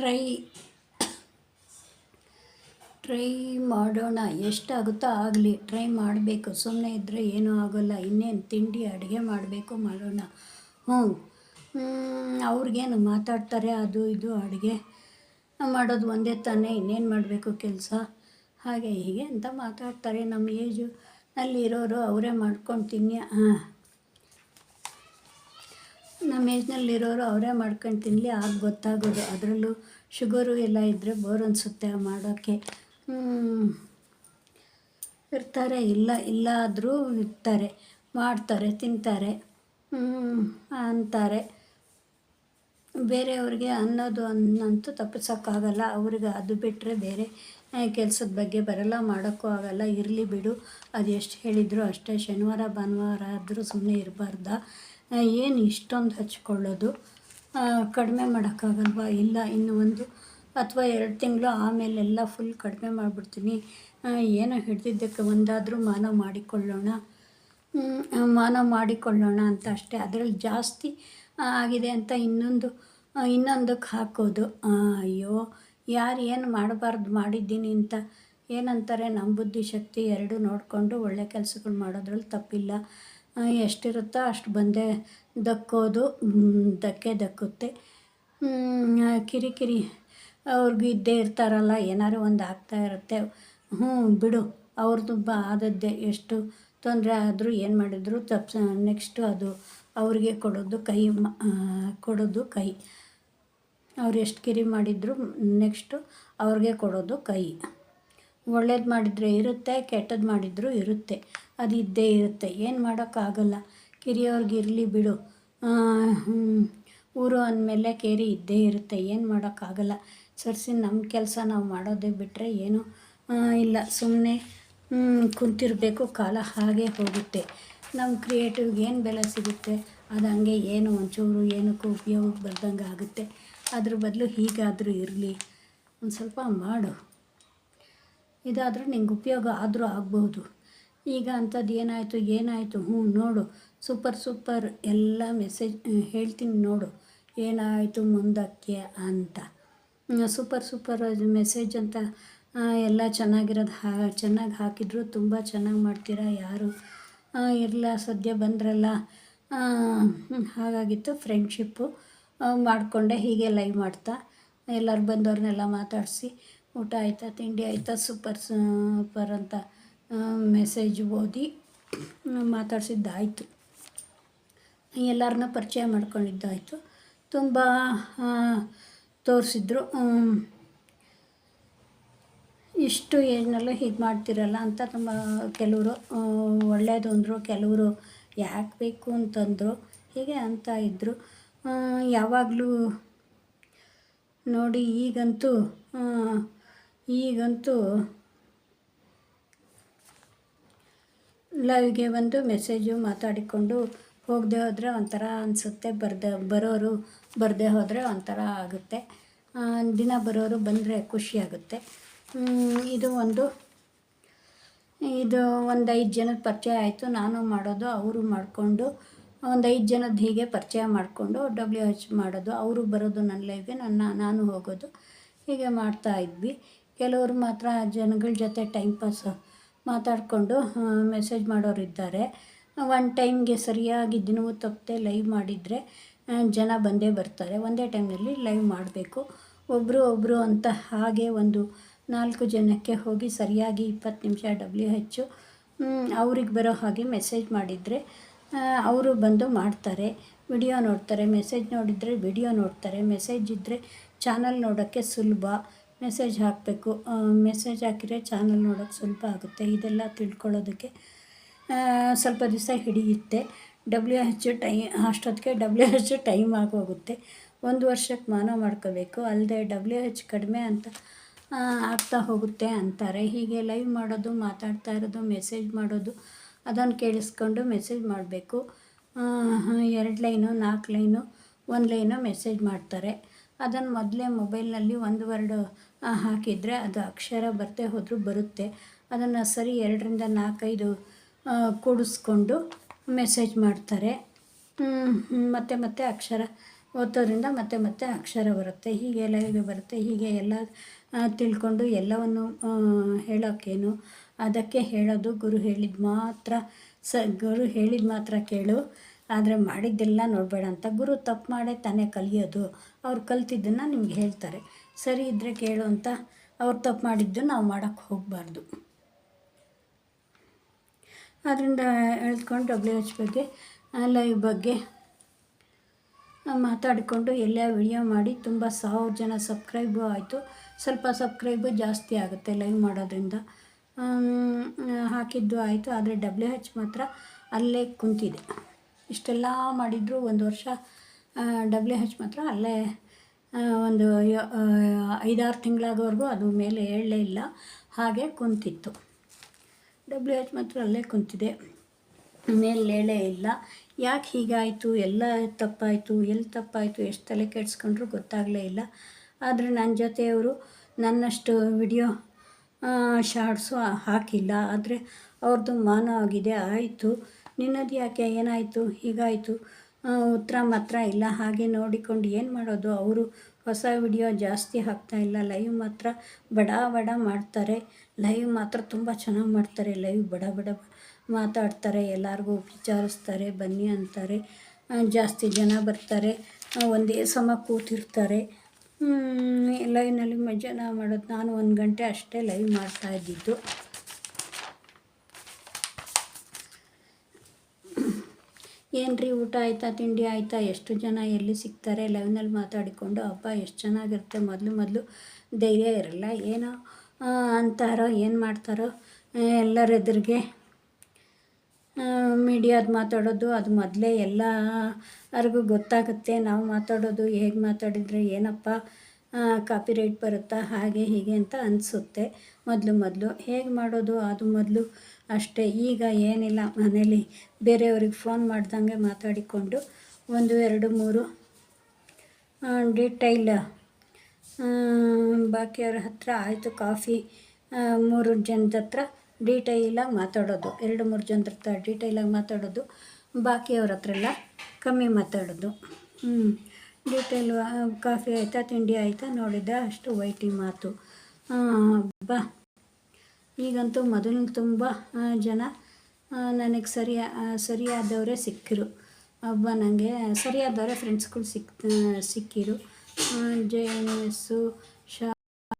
Try try ಮಾಡೋಣ, ಎಷ್ಟಾಗುತ್ತೋ ಆಗಲಿ. ಟ್ರೈ ಮಾಡಬೇಕು, ಸುಮ್ಮನೆ ಇದ್ದರೆ ಏನೂ ಆಗೋಲ್ಲ. ಇನ್ನೇನು ತಿಂಡಿ ಅಡುಗೆ ಮಾಡಬೇಕು, ಮಾಡೋಣ. ಅವ್ರಿಗೇನು ಮಾತಾಡ್ತಾರೆ, ಅದು ಇದು ಅಡುಗೆ ಮಾಡೋದು ಒಂದೇ ತಾನೇ, ಇನ್ನೇನು ಮಾಡಬೇಕು ಕೆಲಸ, ಹಾಗೆ ಹೀಗೆ ಅಂತ ಮಾತಾಡ್ತಾರೆ. ನಮ್ಮ ಏಜ್ನಲ್ಲಿರೋರು ಅವರೇ ಮಾಡ್ಕೊಂಡು ನಮ್ಮ ಏಜ್ನಲ್ಲಿರೋರು ಅವರೇ ಮಾಡ್ಕೊಂಡು ತಿನ್ನಲಿ, ಆಗ ಗೊತ್ತಾಗೋದು. ಅದರಲ್ಲೂ ಶುಗರು ಎಲ್ಲ ಇದ್ದರೆ ಬೋರ್ ಅನಿಸುತ್ತೆ ಮಾಡೋಕ್ಕೆ. ಇರ್ತಾರೆ, ಇಲ್ಲ ಆದರೂ ಇರ್ತಾರೆ, ಮಾಡ್ತಾರೆ, ತಿಂತಾರೆ ಅಂತಾರೆ. ಬೇರೆಯವ್ರಿಗೆ ಅನ್ನೋದು ಅನ್ನಂತೂ ತಪ್ಪಿಸೋಕ್ಕಾಗಲ್ಲ. ಅವ್ರಿಗೆ ಅದು ಬಿಟ್ಟರೆ ಬೇರೆ ಕೆಲಸದ ಬಗ್ಗೆ ಬರಲ್ಲ, ಮಾಡೋಕ್ಕೂ ಆಗಲ್ಲ. ಇರಲಿ ಬಿಡು, ಅದು ಎಷ್ಟು ಹೇಳಿದ್ರು ಅಷ್ಟೇ. ಶನಿವಾರ ಭಾನುವಾರ ಆದರೂ ಸುಮ್ಮನೆ ಇರಬಾರ್ದಾ? ಏನು ಇಷ್ಟೊಂದು ಹಚ್ಕೊಳ್ಳೋದು? ಕಡಿಮೆ ಮಾಡೋಕ್ಕಾಗಲ್ವಾ? ಇಲ್ಲ, ಇನ್ನು 1 ಅಥವಾ 2 ತಿಂಗಳು ಆಮೇಲೆಲ್ಲ ಫುಲ್ ಕಡಿಮೆ ಮಾಡಿಬಿಡ್ತೀನಿ. ಏನೋ ಹಿಡ್ದಿದ್ದಕ್ಕೆ ಒಂದಾದರೂ ಮಾನ ಮಾಡಿಕೊಳ್ಳೋಣ ಅಂತ ಅಷ್ಟೇ. ಅದರಲ್ಲಿ ಜಾಸ್ತಿ ಆಗಿದೆ ಅಂತ ಇನ್ನೊಂದಕ್ಕೆ ಹಾಕೋದು. ಅಯ್ಯೋ, ಯಾರು ಏನು ಮಾಡಬಾರ್ದು ಮಾಡಿದ್ದೀನಿ ಅಂತ ಏನಂತಾರೆ? ನಮ್ಮ ಬುದ್ಧಿಶಕ್ತಿ ಎರಡೂ ನೋಡಿಕೊಂಡು ಒಳ್ಳೆ ಕೆಲಸಗಳು ಮಾಡೋದ್ರಲ್ಲಿ ತಪ್ಪಿಲ್ಲ. ಎಷ್ಟಿರುತ್ತೋ ಅಷ್ಟು ಬಂದೇ ದಕ್ಕುತ್ತೆ. ಕಿರಿಕಿರಿ ಅವ್ರಿಗೂ ಇದ್ದೇ ಇರ್ತಾರಲ್ಲ, ಏನಾದ್ರು ಒಂದು ಆಗ್ತಾ ಇರುತ್ತೆ. ಬಿಡು, ಅವ್ರದ್ದು ಆದದ್ದೇ. ಎಷ್ಟು ತೊಂದರೆ ಆದರೂ ಏನು ಮಾಡಿದ್ರು ನೆಕ್ಸ್ಟು ಅದು ಅವ್ರಿಗೆ ಕೊಡೋದು ಕೈ. ಅವ್ರು ಎಷ್ಟು ಕಿರಿ ಮಾಡಿದ್ರು ನೆಕ್ಸ್ಟು ಅವ್ರಿಗೆ ಕೊಡೋದು ಕೈ. ಒಳ್ಳೇದು ಮಾಡಿದರೆ ಇರುತ್ತೆ, ಕೆಟ್ಟದ್ದು ಮಾಡಿದರೂ ಇರುತ್ತೆ, ಅದು ಇದ್ದೇ ಇರುತ್ತೆ. ಏನು ಮಾಡೋಕ್ಕಾಗಲ್ಲ. ಕಿರಿಯವ್ರಿಗೆ ಇರಲಿ ಬಿಡು, ಊರು ಅಂದಮೇಲೆ ಕೇರಿ ಇದ್ದೇ ಇರುತ್ತೆ. ಏನು ಮಾಡೋಕ್ಕಾಗಲ್ಲ. ಸರಿಸಿ ನಮ್ಮ ಕೆಲಸ ನಾವು ಮಾಡೋದೇ ಬಿಟ್ಟರೆ ಏನೂ ಇಲ್ಲ. ಸುಮ್ಮನೆ ಕುಂತಿರಬೇಕು, ಕಾಲ ಹಾಗೆ ಹೋಗುತ್ತೆ. ನಮ್ಮ ಕ್ರಿಯೇಟಿವ್ಗೆ ಏನು ಬೆಲೆ ಸಿಗುತ್ತೆ? ಅದು ಹಂಗೆ ಏನು ಒಂಚೂರು ಏನಕ್ಕೂ ಉಪಯೋಗಕ್ಕೆ ಬರ್ದಂಗೆ ಆಗುತ್ತೆ. ಅದ್ರ ಬದಲು ಹೀಗಾದರೂ ಇರಲಿ, ಒಂದು ಸ್ವಲ್ಪ ಮಾಡು, ಇದಾದರೂ ನಿಂಗೆ ಉಪಯೋಗ ಆದರೂ ಆಗ್ಬೋದು. ಈಗ ಅಂಥದ್ದು ಏನಾಯಿತು ನೋಡು, ಸೂಪರ್ ಎಲ್ಲ ಮೆಸೇಜ್ ಹೇಳ್ತೀನಿ ನೋಡು, ಏನಾಯಿತು ಮುಂದಕ್ಕೆ ಅಂತ. ಸೂಪರ್ ಮೆಸೇಜ್ ಅಂತ ಎಲ್ಲ ಚೆನ್ನಾಗಿರೋದು ಚೆನ್ನಾಗಿ ಹಾಕಿದ್ರು. ತುಂಬ ಚೆನ್ನಾಗಿ ಮಾಡ್ತೀರಾ, ಯಾರು ಇರಲ್ಲ, ಸದ್ಯ ಬಂದ್ರಲ್ಲ, ಹಾಗಾಗಿತ್ತು. ಫ್ರೆಂಡ್ಶಿಪ್ಪು ಮಾಡಿಕೊಂಡೆ ಹೀಗೆ ಲೈವ್ ಮಾಡ್ತಾ ಎಲ್ಲರೂ ಬಂದವ್ರನ್ನೆಲ್ಲ ಮಾತಾಡಿಸಿ, ಊಟ ಆಯಿತಾ, ತಿಂಡಿ ಆಯಿತಾ, ಸೂಪರ್ ಅಂತ ಮೆಸೇಜ್ ಓದಿ ಮಾತಾಡಿಸಿದ್ದಾಯಿತು. ಎಲ್ಲರನ್ನ ಪರಿಚಯ ಮಾಡ್ಕೊಂಡಿದ್ದಾಯಿತು. ತುಂಬ ತೋರಿಸಿದ್ರು, ಇಷ್ಟು ಏಜ್ನಲ್ಲೂ ಹೀಗೆ ಮಾಡ್ತಿರಲ್ಲ ಅಂತ. ತುಂಬ ಕೆಲವರು ಒಳ್ಳೆಯದು ಅಂದರು, ಕೆಲವರು ಯಾಕೆ ಬೇಕು ಅಂತಂದರು, ಹೀಗೆ ಅಂತ ಇದ್ದರು. ಯಾವಾಗಲೂ ನೋಡಿ, ಈಗಂತೂ ಲೈವ್ಗೆ ಬಂದು ಮೆಸೇಜು ಮಾತಾಡಿಕೊಂಡು ಹೋಗದೆ ಹೋದರೆ ಒಂಥರ ಅನಿಸುತ್ತೆ. ಬರೋರು ಬರದೇ ಹೋದರೆ ಒಂಥರ ಆಗುತ್ತೆ. ದಿನ ಬರೋರು ಬಂದರೆ ಖುಷಿಯಾಗುತ್ತೆ. ಇದು ಒಂದು 5 ಜನದ ಪರಿಚಯ ಆಯಿತು. ನಾನು ಮಾಡೋದು, ಅವರು ಮಾಡಿಕೊಂಡು, ಒಂದು 5 ಜನದ ಹೀಗೆ ಪರಿಚಯ ಮಾಡಿಕೊಂಡು WH ಮಾಡೋದು. ಅವರು ಬರೋದು ನನ್ನ ಲೈವ್ಗೆ, ನಾನು ಹೋಗೋದು, ಹೀಗೆ ಮಾಡ್ತಾಯಿದ್ವಿ. ಕೆಲವರು ಮಾತ್ರ ಜನಗಳ ಜೊತೆ ಟೈಮ್ ಪಾಸ್ ಮಾತಾಡಿಕೊಂಡು ಮೆಸೇಜ್ ಮಾಡೋರಿದ್ದಾರೆ. ಒಂದು ಟೈಮ್ಗೆ ಸರಿಯಾಗಿ ದಿನವೂ ತಪ್ಪದೆ ಲೈವ್ ಮಾಡಿದರೆ ಜನ ಬಂದೇ ಬರ್ತಾರೆ. ಒಂದೇ ಟೈಮ್ನಲ್ಲಿ ಲೈವ್ ಮಾಡಬೇಕು. ಒಬ್ಬರು ಅಂತ ಹಾಗೆ ಒಂದು 4 ಜನಕ್ಕೆ ಹೋಗಿ ಸರಿಯಾಗಿ 20 ನಿಮಿಷ WH ಅವ್ರಿಗೆ ಬರೋ ಹಾಗೆ ಮೆಸೇಜ್ ಮಾಡಿದರೆ ಅವರು ಬಂದು ಮಾಡ್ತಾರೆ. ವಿಡಿಯೋ ನೋಡ್ತಾರೆ, ಮೆಸೇಜ್ ನೋಡಿದರೆ ವಿಡಿಯೋ ನೋಡ್ತಾರೆ. ಮೆಸೇಜ್ ಇದ್ದರೆ ಚಾನಲ್ ನೋಡೋಕ್ಕೆ ಸುಲಭ. ಮೆಸೇಜ್ ಹಾಕಬೇಕು, ಮೆಸೇಜ್ ಹಾಕಿದರೆ ಚಾನಲ್ ನೋಡೋಕ್ಕೆ ಸುಲಭ ಆಗುತ್ತೆ. ಇದೆಲ್ಲ ತಿಳ್ಕೊಳ್ಳೋದಕ್ಕೆ ಸ್ವಲ್ಪ ದಿವಸ ಹಿಡಿಯುತ್ತೆ. ಅಷ್ಟೊತ್ತಿಗೆ WH ಟೈಮ್ ಆಗೋಗುತ್ತೆ. 1 ವರ್ಷಕ್ಕೆ ಮಾನ ಮಾಡ್ಕೋಬೇಕು. ಅಲ್ಲದೆ WH ಕಡಿಮೆ ಅಂತ ಆಗ್ತಾ ಹೋಗುತ್ತೆ ಅಂತಾರೆ. ಹೀಗೆ ಲೈವ್ ಮಾಡೋದು, ಮಾತಾಡ್ತಾ ಇರೋದು, ಮೆಸೇಜ್ ಮಾಡೋದು, ಅದನ್ನು ಕೇಳಿಸ್ಕೊಂಡು ಮೆಸೇಜ್ ಮಾಡಬೇಕು. 2 ಲೈನು 4 ಲೈನು 1 ಲೈನು ಮೆಸೇಜ್ ಮಾಡ್ತಾರೆ. ಅದನ್ನು ಮೊದಲೇ ಮೊಬೈಲ್ನಲ್ಲಿ 1 ವರ್ಡ್ ಹಾಕಿದರೆ ಅದು ಅಕ್ಷರ ಬರದೇ ಹೋದರೂ ಬರುತ್ತೆ. ಅದನ್ನು ಸರಿ 2 ರಿಂದ 4, 5 ಕೂಡಿಸ್ಕೊಂಡು ಮೆಸೇಜ್ ಮಾಡ್ತಾರೆ. ಮತ್ತೆ ಅಕ್ಷರ ಓದೋದ್ರಿಂದ ಮತ್ತೆ ಮತ್ತೆ ಅಕ್ಷರ ಬರುತ್ತೆ, ಹೀಗೆ ಲೈವ್ಗೆ ಬರುತ್ತೆ. ಹೀಗೆ ಎಲ್ಲ ತಿಳ್ಕೊಂಡು ಎಲ್ಲವನ್ನು ಹೇಳೋಕ್ಕೇನು, ಅದಕ್ಕೆ ಹೇಳೋದು ಗುರು ಹೇಳಿದ ಮಾತ್ರ ಗುರು ಹೇಳಿದ ಮಾತ್ರ ಕೇಳು, ಆದರೆ ಮಾಡಿದ್ದೆಲ್ಲ ನೋಡಬೇಡ ಅಂತ. ಗುರು ತಪ್ಪು ಮಾಡೇ ತಾನೇ ಕಲಿಯೋದು, ಅವ್ರು ಕಲ್ತಿದ್ದನ್ನು ನಿಮ್ಗೆ ಹೇಳ್ತಾರೆ. ಸರಿ ಇದ್ದರೆ ಕೇಳು ಅಂತ ಅವ್ರು ತಪ್ಪು ಮಾಡಿದ್ದು ನಾವು ಮಾಡೋಕ್ಕೆ ಹೋಗಬಾರ್ದು. ಆದ್ದರಿಂದ ಹೇಳ್ಕೊಂಡು WH ಬಗ್ಗೆ ಲೈವ್ ಬಗ್ಗೆ ಮಾತಾಡಿಕೊಂಡು ಎಲ್ಲ ವಿಡಿಯೋ ಮಾಡಿ ತುಂಬ 1000 ಜನ ಸಬ್ಸ್ಕ್ರೈಬು ಆಯಿತು. ಸ್ವಲ್ಪ ಸಬ್ಸ್ಕ್ರೈಬು ಜಾಸ್ತಿ ಆಗುತ್ತೆ ಲೈವ್ ಮಾಡೋದ್ರಿಂದ. ಹಾಕಿದ್ದು ಆಯಿತು, ಆದರೆ WH ಮಾತ್ರ ಅಲ್ಲೇ ಕುಂತಿದೆ. ಇಷ್ಟೆಲ್ಲ ಮಾಡಿದರೂ 1 ವರ್ಷ WH ಮಾತ್ರ ಅಲ್ಲೇ ಒಂದು 5-6 ತಿಂಗಳಾಗೋವರೆಗೂ ಅದು ಮೇಲೆ ಹೇಳಲೇ ಇಲ್ಲ, ಹಾಗೆ ಕುಂತಿತ್ತು. WH ಮಾತ್ರ ಅಲ್ಲೇ ಕುಂತಿದೆ, ಮೇಲೆ ಹೇಳೇ ಇಲ್ಲ. ಯಾಕೆ ಹೀಗಾಯಿತು, ಎಲ್ಲ ತಪ್ಪಾಯಿತು, ಎಲ್ಲಿ ತಪ್ಪಾಯಿತು, ಎಷ್ಟು ತಲೆ ಕೆಡಿಸ್ಕೊಂಡ್ರು ಗೊತ್ತಾಗಲೇ ಇಲ್ಲ. ಆದರೆ ನನ್ನ ಜೊತೆಯವರು ನನ್ನಷ್ಟು ವಿಡಿಯೋ ಶಾರ್ಟ್ಸು ಹಾಕಿಲ್ಲ, ಆದರೆ ಅವ್ರದ್ದು ಮಾನ ಆಗಿದೆ. ಆಯಿತು, ನಿನ್ನದು ಯಾಕೆ, ಏನಾಯಿತು, ಹೀಗಾಯಿತು, ಉತ್ತರ ಮಾತ್ರ ಇಲ್ಲ. ಹಾಗೆ ನೋಡಿಕೊಂಡು ಏನು ಮಾಡೋದು, ಅವರು ಹೊಸ ವಿಡಿಯೋ ಜಾಸ್ತಿ ಹಾಕ್ತಾಯಿಲ್ಲ, ಲೈವ್ ಮಾತ್ರ ಬಡ ಬಡ ಮಾಡ್ತಾರೆ. ಲೈವ್ ಮಾತ್ರ ತುಂಬ ಚೆನ್ನಾಗಿ ಮಾಡ್ತಾರೆ. ಲೈವ್ ಬಡ ಬಡ ಮಾತಾಡ್ತಾರೆ, ಎಲ್ಲರಿಗೂ ವಿಚಾರಿಸ್ತಾರೆ, ಬನ್ನಿ ಅಂತಾರೆ, ಜಾಸ್ತಿ ಜನ ಬರ್ತಾರೆ, ಒಂದೇ ಸಮ ಕೂತಿರ್ತಾರೆ. ಲೈವ್ನಲ್ಲಿ ಜನ ಮಾಡೋದು. ನಾನು 1 ಗಂಟೆ ಅಷ್ಟೇ ಲೈವ್ ಮಾಡ್ತಾಯಿದ್ದಿದ್ದು. ಏನು ರೀ, ಊಟ ಆಯಿತಾ, ತಿಂಡಿ ಆಯಿತಾ, ಎಷ್ಟು ಜನ ಎಲ್ಲಿ ಸಿಗ್ತಾರೆ ಲೈವ್ನಲ್ಲಿ ಮಾತಾಡಿಕೊಂಡು. ಹಬ್ಬ ಎಷ್ಟು ಚೆನ್ನಾಗಿರುತ್ತೆ. ಮೊದಲು ಧೈರ್ಯ ಇರಲ್ಲ, ಏನೋ ಅಂತಾರೋ ಏನು ಮಾಡ್ತಾರೋ ಎಲ್ಲರ ಎದುರಿಗೆ ಮೀಡಿಯಾದ ಮಾತಾಡೋದು. ಅದು ಮೊದಲೇ ಎಲ್ಲರಿಗೂ ಗೊತ್ತಾಗುತ್ತೆ. ನಾವು ಮಾತಾಡೋದು ಹೇಗೆ ಮಾತಾಡಿದರೆ ಏನಪ್ಪ ಕಾಪಿರೈಟ್ ಬರುತ್ತಾ, ಹಾಗೆ ಹೀಗೆ ಅಂತ ಅನಿಸುತ್ತೆ. ಮೊದಲು ಹೇಗೆ ಮಾಡೋದು, ಅದು ಮೊದಲು ಅಷ್ಟೇ. ಈಗ ಏನಿಲ್ಲ, ಮನೇಲಿ ಬೇರೆಯವ್ರಿಗೆ ಫೋನ್ ಮಾಡ್ದಂಗೆ ಮಾತಾಡಿಕೊಂಡು 1 2 3 ಡೀಟೈಲ್ ಬಾಕಿಯವ್ರ ಹತ್ರ ಆಯಿತು ಕಾಫಿ, 3 ಜನದ ಹತ್ರ ಡೀಟೈಲಾಗಿ ಮಾತಾಡೋದು, 2-3 ಜನದ ಹತ್ರ ಡೀಟೈಲಾಗಿ ಮಾತಾಡೋದು, ಬಾಕಿಯವ್ರ ಹತ್ರ ಎಲ್ಲ ಕಮ್ಮಿ ಮಾತಾಡೋದು. ಡೀಟೇಲ್ ಕಾಫಿ ಆಯಿತಾ, ತಿಂಡಿ ಆಯಿತಾ, ನೋಡಿದ್ದೆ, ಅಷ್ಟು ವೈಟಿ ಮಾತು. ಈಗಂತೂ ಮೊದಲು ತುಂಬ ಜನ ನನಗೆ ಸರಿಯಾದವರೇ ಸಿಕ್ಕಿರು. ನನಗೆ ಸರಿಯಾದವರೇ ಫ್ರೆಂಡ್ಸ್ಗಳು ಸಿಕ್ಕಿರು. JNS